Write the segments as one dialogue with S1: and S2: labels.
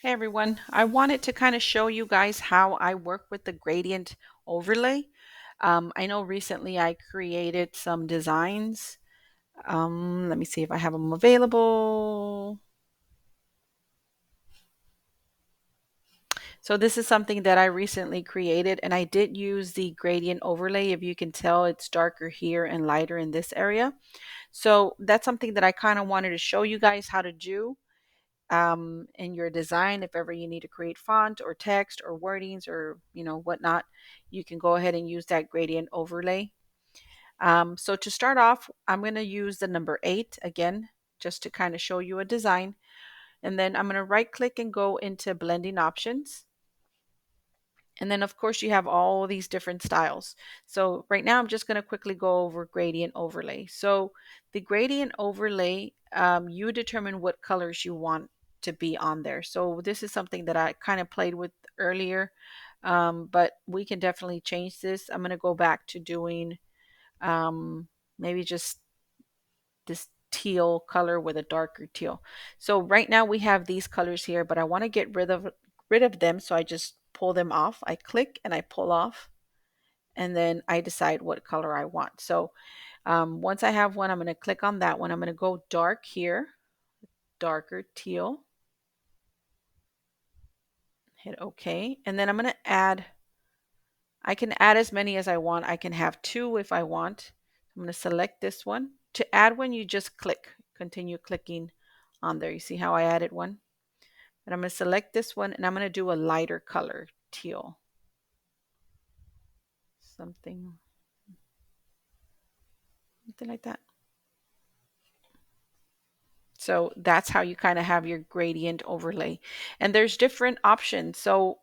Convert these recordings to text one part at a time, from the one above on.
S1: Hey everyone, I wanted to kind of show you guys how I work with the gradient overlay. I know recently I created some designs. Let me see if I have them available. So this is something that I recently created and I did use the gradient overlay. If you can tell, it's darker here and lighter in this area. So that's something that I kind of wanted to show you guys how to do. In your design. If ever you need to create font or text or wordings or whatnot, you can go ahead and use that gradient overlay. So to start off, I'm going to use the number 8 again, just to kind of show you a design. And then I'm going to right click and go into blending options. And then of course you have all these different styles. So right now I'm just going to quickly go over gradient overlay. So the gradient overlay, you determine what colors you want to be on there. So this is something that I kind of played with earlier, but we can definitely change this. I'm going to go back to doing maybe just this teal color with a darker teal. So right now we have these colors here, but I want to get rid of them. So I just pull them off. I click and I pull off, and then I decide what color I want. So once I have one, I'm going to click on that one. I'm going to go dark here, darker teal, hit OK. And then I'm going to add, I can add as many as I want. I can have two if I want. I'm going to select this one. To add one, you just click, continue clicking on there. You see how I added one? And I'm going to select this one and I'm going to do a lighter color, teal. Something like that. So that's how you kind of have your gradient overlay. And there's different options. So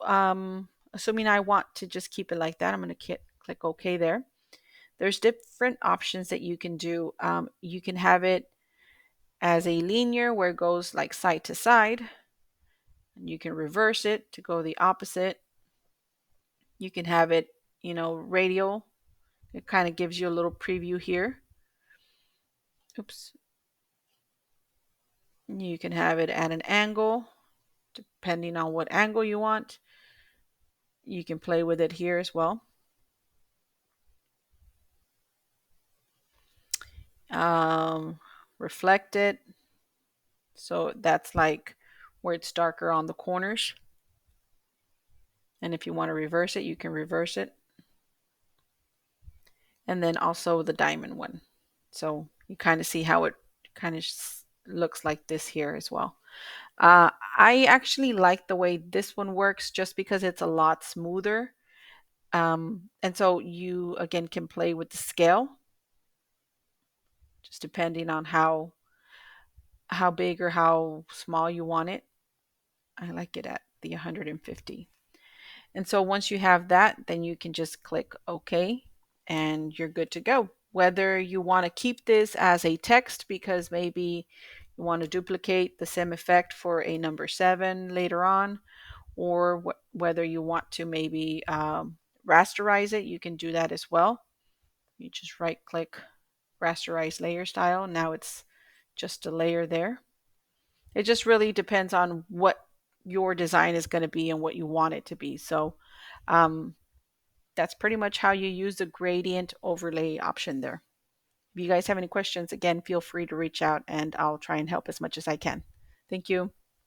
S1: assuming I want to just keep it like that, I'm going to click OK there. There's different options that you can do. You can have it as a linear where it goes like side to side. And you can reverse it to go the opposite. You can have it, radial. It kind of gives you a little preview here. Oops. You can have it at an angle, depending on what angle you want. You can play with it here as well. Um, Reflect it. So that's like where it's darker on the corners. And if you want to reverse it, you can reverse it. And then also the diamond one. So you kind of see how it kind of looks like this here as well. I actually like the way this one works just because it's a lot smoother. And so you again can play with the scale, just depending on how big or how small you want it. I like it at the 150. And so once you have that, then you can just click OK and you're good to go. Whether you want to keep this as a text because maybe you want to duplicate the same effect for a number 7 later on, or whether you want to maybe rasterize it, you can do that as well. You just right click rasterize layer style. Now it's just a layer there. It just really depends on what your design is going to be and what you want it to be. So um, that's pretty much how you use the gradient overlay option there. If you guys have any questions, again, feel free to reach out and I'll try and help as much as I can. Thank you.